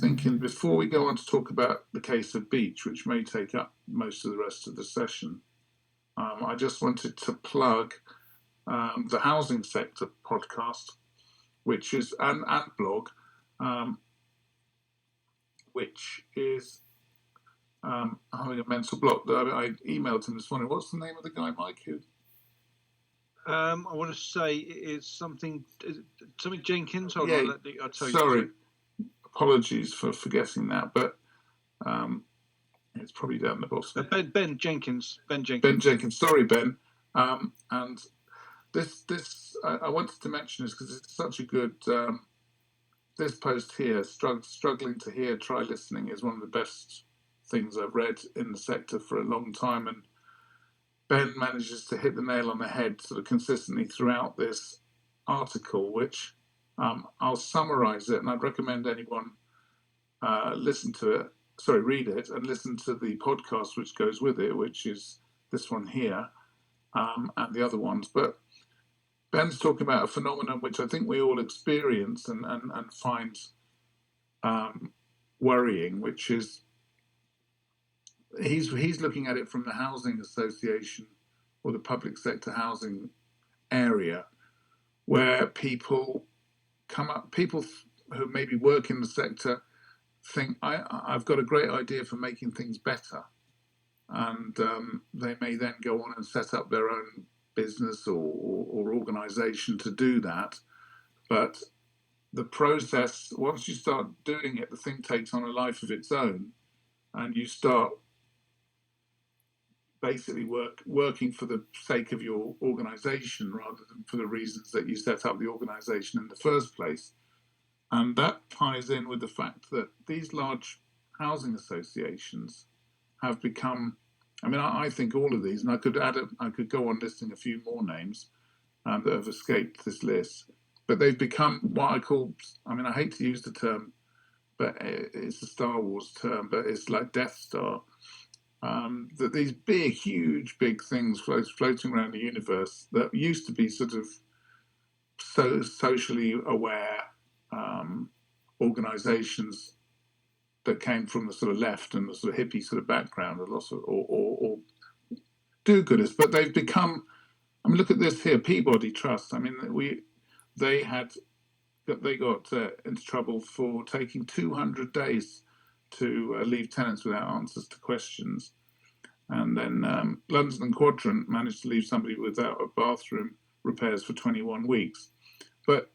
thinking before we go on to talk about the case of Beach, which may take up most of the rest of the session, I just wanted to plug the housing sector podcast, which is and blog, which is having a mental block. I emailed him this morning. What's the name of the guy, Mike? I want to say it's something Jenkins. Hold yeah, on, I'll tell sorry. you. Apologies for forgetting that, but it's probably down the bottom. Ben Jenkins. Ben Jenkins. Sorry, Ben. And this I wanted to mention this because it's such a good. This post here, struggling to hear, try listening, is one of the best things I've read in the sector for a long time, and Ben manages to hit the nail on the head sort of consistently throughout this article, which I'll summarize it, and I'd recommend anyone read it and listen to the podcast which goes with it, which is this one here and the other ones. But Ben's talking about a phenomenon which I think we all experience and find worrying, which is he's looking at it from the housing association or the public sector housing area, where people who maybe work in the sector think I've got a great idea for making things better, and they may then go on and set up their own business or organization to do that. But the process, once you start doing it, the thing takes on a life of its own, and you start basically working for the sake of your organization rather than for the reasons that you set up the organization in the first place. And that ties in with the fact that these large housing associations have become, I think all of these, and I could go on listing a few more names that have escaped this list, but they've become what I call, I hate to use the term, but it's a Star Wars term, but it's like Death Star. That these huge things floating around the universe that used to be sort of so socially aware organizations that came from the sort of left and the sort of hippie sort of background, or do-gooders, but they've become. Look at this here, Peabody Trust. They got into trouble for taking 200 days to leave tenants without answers to questions. And then London and Quadrant managed to leave somebody without a bathroom repairs for 21 weeks. But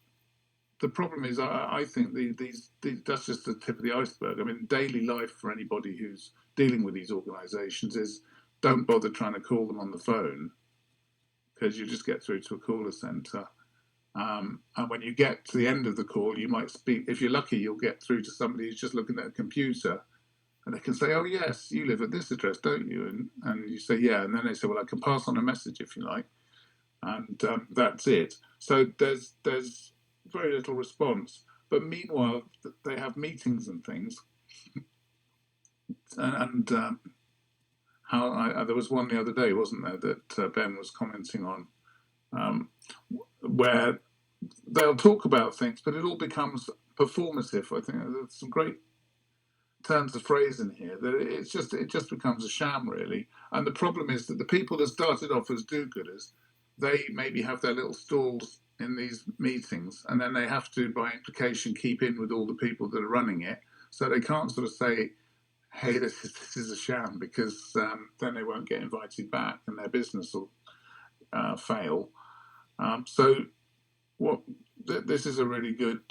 the problem is, I think these that's just the tip of the iceberg. Daily life for anybody who's dealing with these organisations is don't bother trying to call them on the phone, because you just get through to a caller centre. And when you get to the end of the call, you might speak. If you're lucky, you'll get through to somebody who's just looking at a computer, and they can say, "Oh yes, you live at this address, don't you?" And you say, "Yeah," and then they say, "Well, I can pass on a message if you like," and that's it. So there's very little response. But meanwhile, they have meetings and things, and there was one the other day, wasn't there, that Ben was commenting on, where they'll talk about things, but it all becomes performative. I think there's some great turns of phrase in here that it just becomes a sham, really. And the problem is that the people that started off as do-gooders, they maybe have their little stalls in these meetings, and then they have to, by implication, keep in with all the people that are running it. So they can't sort of say, "Hey, this is a sham," because then they won't get invited back, and their business will fail. This is a really good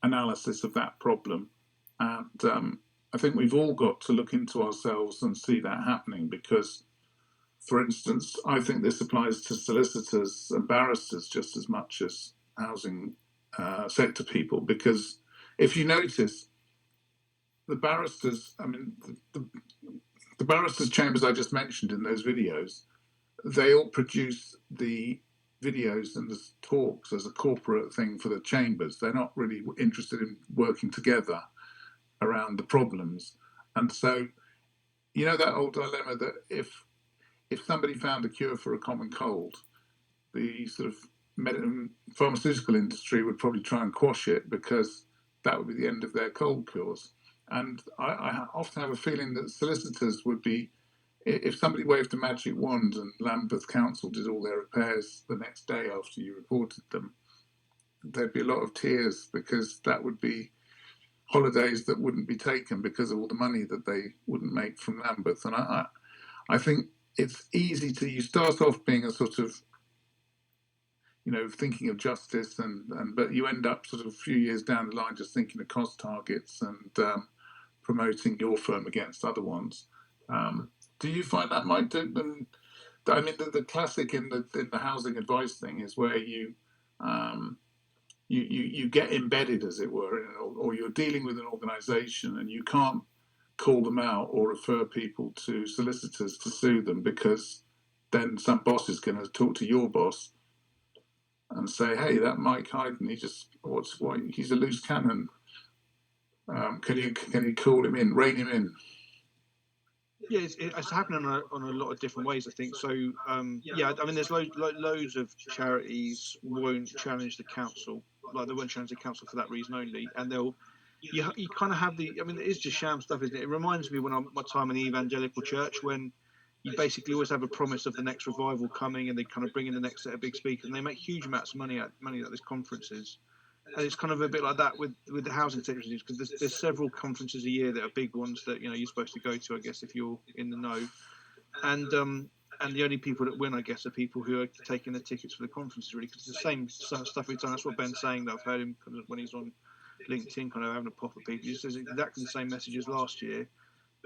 analysis of that problem, and I think we've all got to look into ourselves and see that happening, because, for instance, I think this applies to solicitors and barristers just as much as housing sector people, because if you notice, the barristers, the barristers' chambers I just mentioned in those videos, they all produce the videos and the talks as a corporate thing for the chambers. They're not really interested in working together around the problems. And so, that old dilemma that if somebody found a cure for a common cold, the sort of pharmaceutical industry would probably try and quash it, because that would be the end of their cold cures. And I often have a feeling that solicitors would be, if somebody waved a magic wand and Lambeth Council did all their repairs the next day after you reported them, there'd be a lot of tears, because that would be holidays that wouldn't be taken because of all the money that they wouldn't make from Lambeth. And I think it's easy to, you start off being a sort of, thinking of justice, but you end up sort of a few years down the line just thinking of cost targets and promoting your firm against other ones. Do you find that might do them? I mean, the classic in the housing advice thing is where you get embedded, as it were, or you're dealing with an organisation and you can't call them out or refer people to solicitors to sue them, because then some boss is going to talk to your boss and say, "Hey, that Mike Hyden, he's a loose cannon. Can you call him in, rein him in?" Yeah, it's happening on a lot of different ways, I think. So, yeah, I mean, there's loads of charities won't challenge the council, like they won't challenge the council for that reason only, and you kind of have I mean, it's just sham stuff, isn't it? It reminds me my time in the evangelical church, when you basically always have a promise of the next revival coming, and they kind of bring in the next set of big speakers, and they make huge amounts of money at these conferences. And it's kind of a bit like that with the housing secretaries, because there's several conferences a year that are big ones that you're supposed to go to, I guess, if you're in the know. And the only people that win, I guess, are people who are taking the tickets for the conferences, really, because it's the same stuff every time. That's what Ben's saying, that I've heard him when he's on LinkedIn, kind of having a pop at people. He says exactly the same messages last year,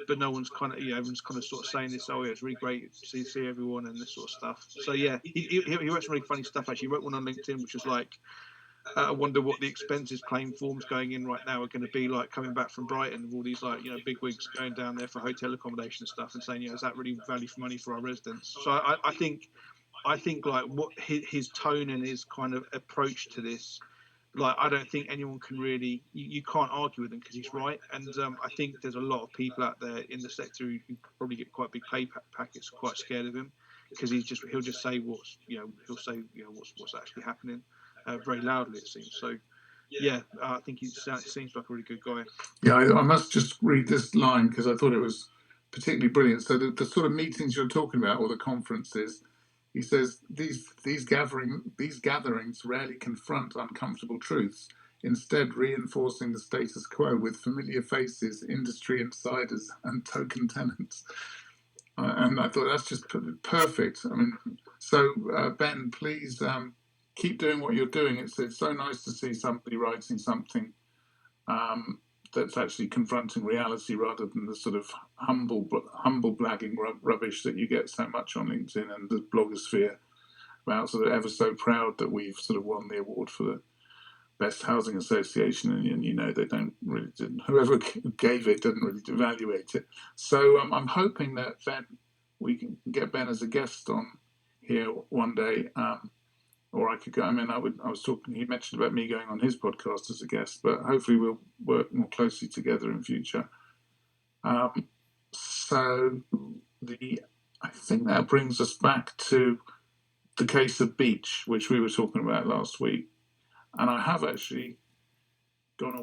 but no one's kind of, everyone's kind of sort of saying this, "Oh yeah, it's really great to see everyone," and this sort of stuff. So yeah, he wrote some really funny stuff, actually. He wrote one on LinkedIn which was like, I wonder what the expenses claim forms going in right now are going to be like coming back from Brighton, with all these big wigs going down there for hotel accommodation and stuff, and saying, is that really value for money for our residents? So I think like what his tone and his kind of approach to this, like, I don't think anyone can really, you can't argue with him, because he's right. And I think there's a lot of people out there in the sector who probably get quite big pay packets, quite scared of him, because he'll just say what's actually happening. Very loudly, it seems. So, yeah, I think he seems like a really good guy. Yeah, I must just read this line because I thought it was particularly brilliant. So the sort of meetings you're talking about, or the conferences, he says these gatherings rarely confront uncomfortable truths, instead reinforcing the status quo with familiar faces, industry insiders, and token tenants. And I thought that's just perfect. I mean, so Ben, please keep doing what you're doing. It's so nice to see somebody writing something that's actually confronting reality, rather than the sort of humble blagging rubbish that you get so much on LinkedIn and the blogosphere about, sort of ever so proud that we've sort of won the award for the best housing association, and they don't really, whoever gave it didn't really evaluate it. So I'm hoping that Ben, we can get Ben as a guest on here one day, or I could go. I mean, I was talking. He mentioned about me going on his podcast as a guest, but hopefully we'll work more closely together in future. So I think that brings us back to the case of Beach, which we were talking about last week. And I have actually